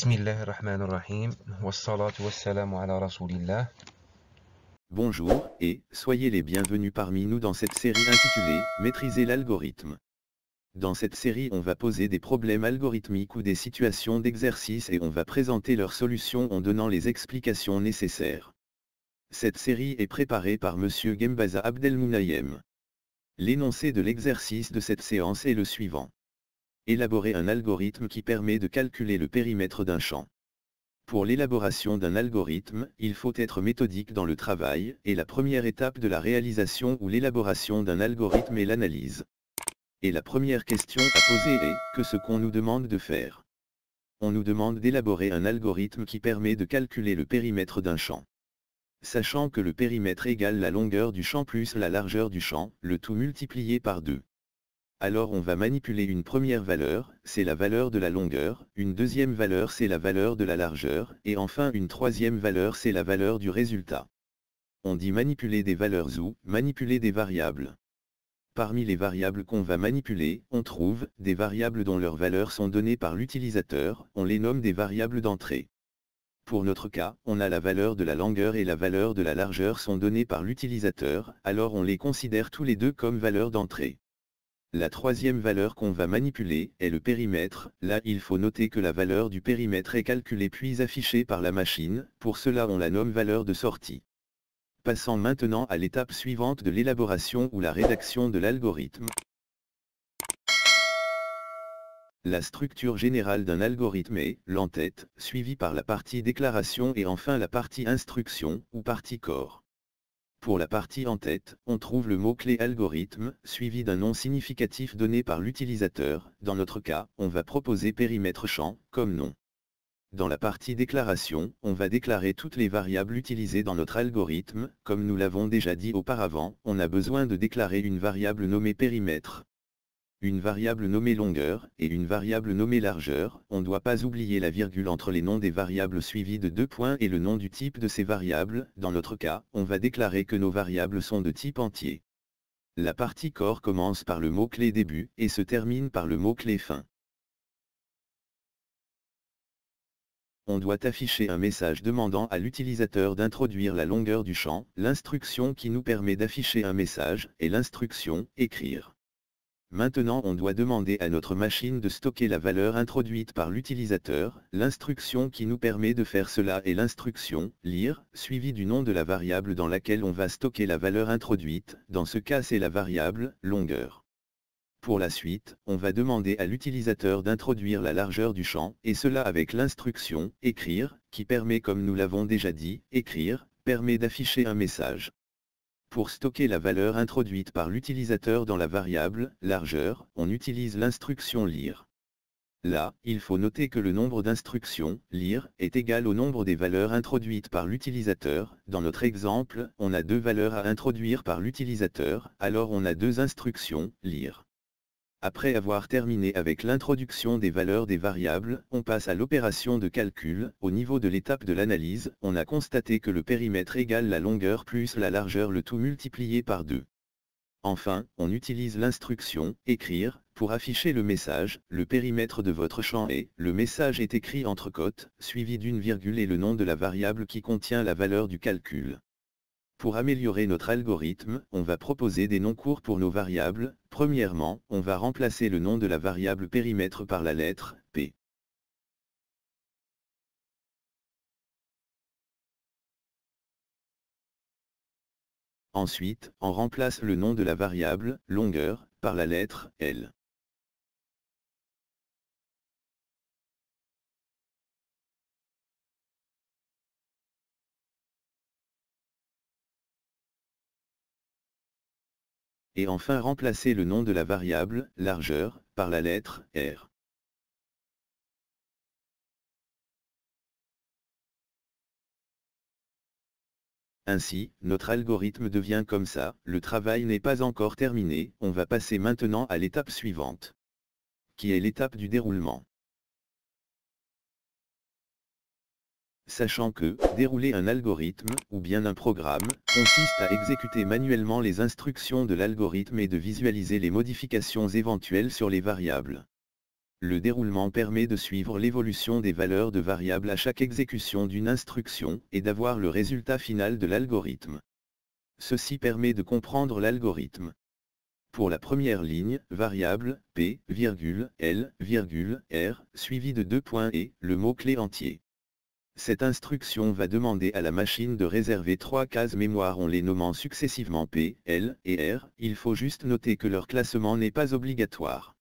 Bismillahirrahmanirrahim. Wassalatu wassalamu ala rasulillah. Bonjour, et soyez les bienvenus parmi nous dans cette série intitulée « Maîtriser l'algorithme ». Dans cette série on va poser des problèmes algorithmiques ou des situations d'exercice et on va présenter leurs solutions en donnant les explications nécessaires. Cette série est préparée par Monsieur Gembaza Abdelmounayem. L'énoncé de l'exercice de cette séance est le suivant. Élaborer un algorithme qui permet de calculer le périmètre d'un champ. Pour l'élaboration d'un algorithme, il faut être méthodique dans le travail, et la première étape de la réalisation ou l'élaboration d'un algorithme est l'analyse. Et la première question à poser est, qu'est-ce qu'on nous demande de faire? On nous demande d'élaborer un algorithme qui permet de calculer le périmètre d'un champ. Sachant que le périmètre égale la longueur du champ plus la largeur du champ, le tout multiplié par 2. Alors on va manipuler une première valeur, c'est la valeur de la longueur, une deuxième valeur c'est la valeur de la largeur, et enfin une troisième valeur c'est la valeur du résultat. On dit manipuler des valeurs ou manipuler des variables. Parmi les variables qu'on va manipuler, on trouve des variables dont leurs valeurs sont données par l'utilisateur, on les nomme des variables d'entrée. Pour notre cas, on a la valeur de la longueur et la valeur de la largeur sont données par l'utilisateur, alors on les considère tous les deux comme valeurs d'entrée. La troisième valeur qu'on va manipuler est le périmètre. Là il faut noter que la valeur du périmètre est calculée puis affichée par la machine, pour cela on la nomme valeur de sortie. Passons maintenant à l'étape suivante de l'élaboration ou la rédaction de l'algorithme. La structure générale d'un algorithme est l'entête, suivie par la partie déclaration et enfin la partie instruction, ou partie corps. Pour la partie en tête, on trouve le mot-clé algorithme, suivi d'un nom significatif donné par l'utilisateur. Dans notre cas, on va proposer périmètre champ, comme nom. Dans la partie déclaration, on va déclarer toutes les variables utilisées dans notre algorithme. Comme nous l'avons déjà dit auparavant, on a besoin de déclarer une variable nommée périmètre, une variable nommée longueur, et une variable nommée largeur. On ne doit pas oublier la virgule entre les noms des variables suivis de 2 points et le nom du type de ces variables. Dans notre cas, on va déclarer que nos variables sont de type entier. La partie corps commence par le mot-clé début, et se termine par le mot-clé fin. On doit afficher un message demandant à l'utilisateur d'introduire la longueur du champ, l'instruction qui nous permet d'afficher un message, et l'instruction « écrire ». Maintenant on doit demander à notre machine de stocker la valeur introduite par l'utilisateur, l'instruction qui nous permet de faire cela est l'instruction « lire », suivie du nom de la variable dans laquelle on va stocker la valeur introduite, dans ce cas c'est la variable « longueur ». Pour la suite, on va demander à l'utilisateur d'introduire la largeur du champ, et cela avec l'instruction « écrire », qui permet comme nous l'avons déjà dit, « écrire » permet d'afficher un message. Pour stocker la valeur introduite par l'utilisateur dans la variable « largeur », on utilise l'instruction « lire ». Là, il faut noter que le nombre d'instructions « lire » est égal au nombre des valeurs introduites par l'utilisateur. Dans notre exemple, on a 2 valeurs à introduire par l'utilisateur, alors on a 2 instructions « lire ». Après avoir terminé avec l'introduction des valeurs des variables, on passe à l'opération de calcul. Au niveau de l'étape de l'analyse, on a constaté que le périmètre égale la longueur plus la largeur le tout multiplié par 2. Enfin, on utilise l'instruction « écrire » pour afficher le message. Le périmètre de votre champ est, le message est écrit entre côtes, suivi d'une virgule et le nom de la variable qui contient la valeur du calcul. Pour améliorer notre algorithme, on va proposer des noms courts pour nos variables. Premièrement, on va remplacer le nom de la variable périmètre par la lettre P. Ensuite, on remplace le nom de la variable longueur par la lettre L. Et enfin remplacer le nom de la variable largeur par la lettre R. Ainsi, notre algorithme devient comme ça. Le travail n'est pas encore terminé, on va passer maintenant à l'étape suivante, qui est l'étape du déroulement. Sachant que, dérouler un algorithme, ou bien un programme, consiste à exécuter manuellement les instructions de l'algorithme et de visualiser les modifications éventuelles sur les variables. Le déroulement permet de suivre l'évolution des valeurs de variables à chaque exécution d'une instruction et d'avoir le résultat final de l'algorithme. Ceci permet de comprendre l'algorithme. Pour la première ligne, variable P, L, R, suivi de 2 points et le mot-clé entier. Cette instruction va demander à la machine de réserver 3 cases mémoire en les nommant successivement P, L et R. Il faut juste noter que leur classement n'est pas obligatoire.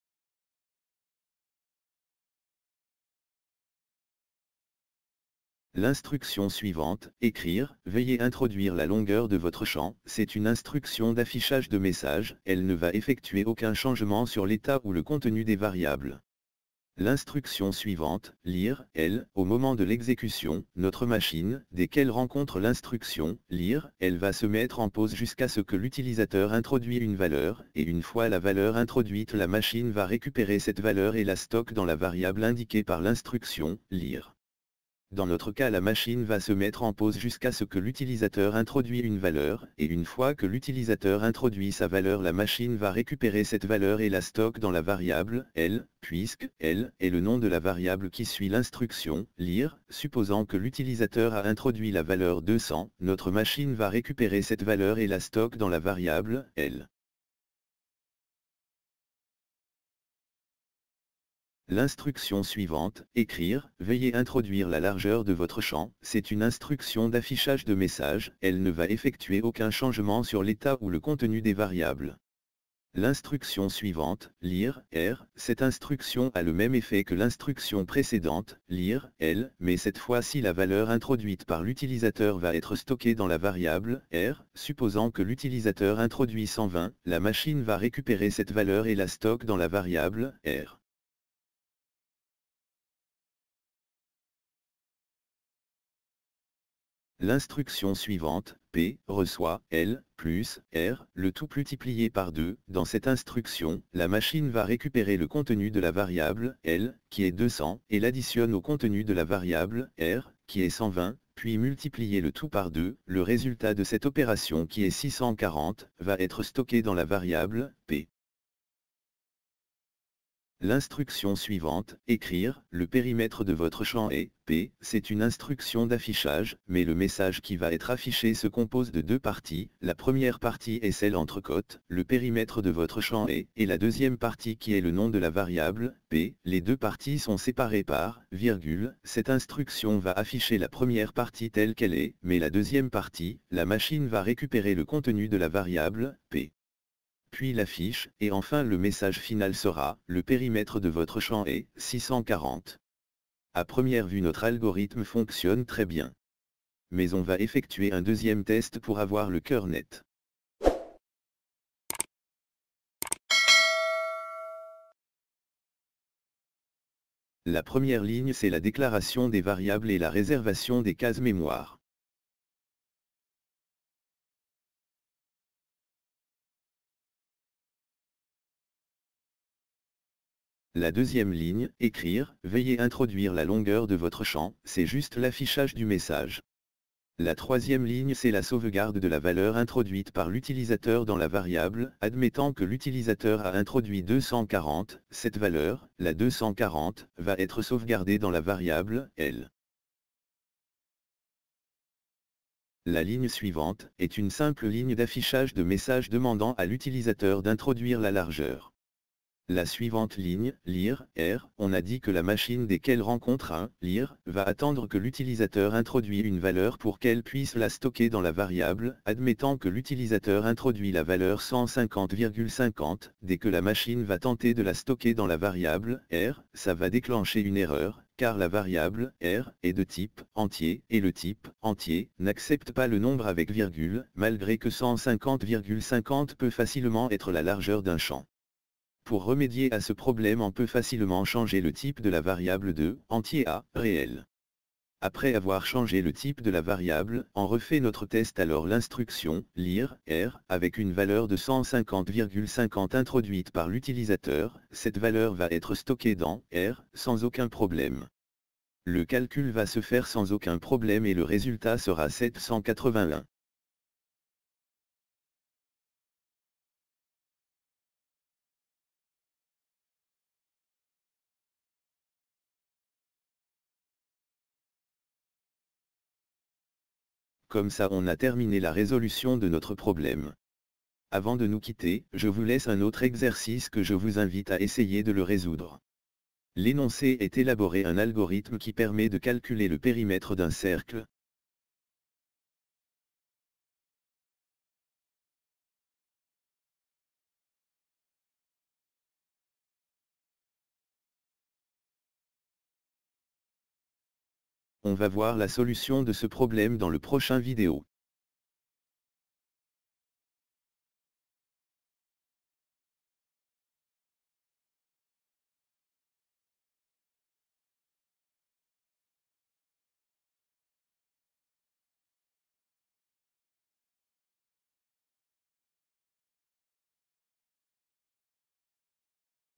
L'instruction suivante, écrire, veuillez introduire la longueur de votre champ, c'est une instruction d'affichage de message, elle ne va effectuer aucun changement sur l'état ou le contenu des variables. L'instruction suivante, lire, elle, au moment de l'exécution, notre machine, dès qu'elle rencontre l'instruction, lire, elle va se mettre en pause jusqu'à ce que l'utilisateur introduit une valeur, et une fois la valeur introduite, la machine va récupérer cette valeur et la stocke dans la variable indiquée par l'instruction, lire. Dans notre cas, la machine va se mettre en pause jusqu'à ce que l'utilisateur introduit une valeur, et une fois que l'utilisateur introduit sa valeur, la machine va récupérer cette valeur et la stocke dans la variable L, puisque L est le nom de la variable qui suit l'instruction lire. Supposant que l'utilisateur a introduit la valeur 200, notre machine va récupérer cette valeur et la stocke dans la variable L. L'instruction suivante, écrire, veuillez introduire la largeur de votre champ, c'est une instruction d'affichage de message, elle ne va effectuer aucun changement sur l'état ou le contenu des variables. L'instruction suivante, lire, R, cette instruction a le même effet que l'instruction précédente, lire, L, mais cette fois-ci la valeur introduite par l'utilisateur va être stockée dans la variable, R, supposant que l'utilisateur introduit 120, la machine va récupérer cette valeur et la stocke dans la variable, R. L'instruction suivante, P, reçoit, L, plus, R, le tout multiplié par 2. Dans cette instruction, la machine va récupérer le contenu de la variable, L, qui est 200, et l'additionne au contenu de la variable, R, qui est 120, puis multiplier le tout par 2. Le résultat de cette opération, qui est 640, va être stocké dans la variable, P. L'instruction suivante, écrire, le périmètre de votre champ est, P, c'est une instruction d'affichage, mais le message qui va être affiché se compose de 2 parties, la première partie est celle entre côtes, le périmètre de votre champ est, et la deuxième partie qui est le nom de la variable, P, les 2 parties sont séparées par, virgule, cette instruction va afficher la première partie telle qu'elle est, mais la deuxième partie, la machine va récupérer le contenu de la variable, P. Puis l'affiche, et enfin le message final sera, le périmètre de votre champ est 640. À première vue notre algorithme fonctionne très bien. Mais on va effectuer un deuxième test pour avoir le cœur net. La première ligne c'est la déclaration des variables et la réservation des cases mémoire. La deuxième ligne, écrire, veuillez introduire la longueur de votre champ, c'est juste l'affichage du message. La troisième ligne c'est la sauvegarde de la valeur introduite par l'utilisateur dans la variable, admettant que l'utilisateur a introduit 240, cette valeur, la 240, va être sauvegardée dans la variable, L. La ligne suivante, est une simple ligne d'affichage de message demandant à l'utilisateur d'introduire la largeur. La suivante ligne, lire, R, on a dit que la machine dès qu'elle rencontre un, lire, va attendre que l'utilisateur introduit une valeur pour qu'elle puisse la stocker dans la variable, admettant que l'utilisateur introduit la valeur 150,50, dès que la machine va tenter de la stocker dans la variable, R, ça va déclencher une erreur, car la variable, R, est de type entier, et le type entier n'accepte pas le nombre avec virgule, malgré que 150,50 peut facilement être la largeur d'un champ. Pour remédier à ce problème on peut facilement changer le type de la variable de entier à réel. Après avoir changé le type de la variable, on refait notre test alors l'instruction lire R avec une valeur de 150,50 introduite par l'utilisateur, cette valeur va être stockée dans R sans aucun problème. Le calcul va se faire sans aucun problème et le résultat sera 781. Comme ça on a terminé la résolution de notre problème. Avant de nous quitter, je vous laisse un autre exercice que je vous invite à essayer de le résoudre. L'énoncé est élaborer un algorithme qui permet de calculer le périmètre d'un cercle. On va voir la solution de ce problème dans le prochain vidéo.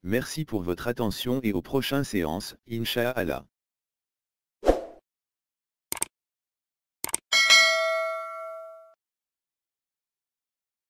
Merci pour votre attention et aux prochaines séances, Inch'Allah.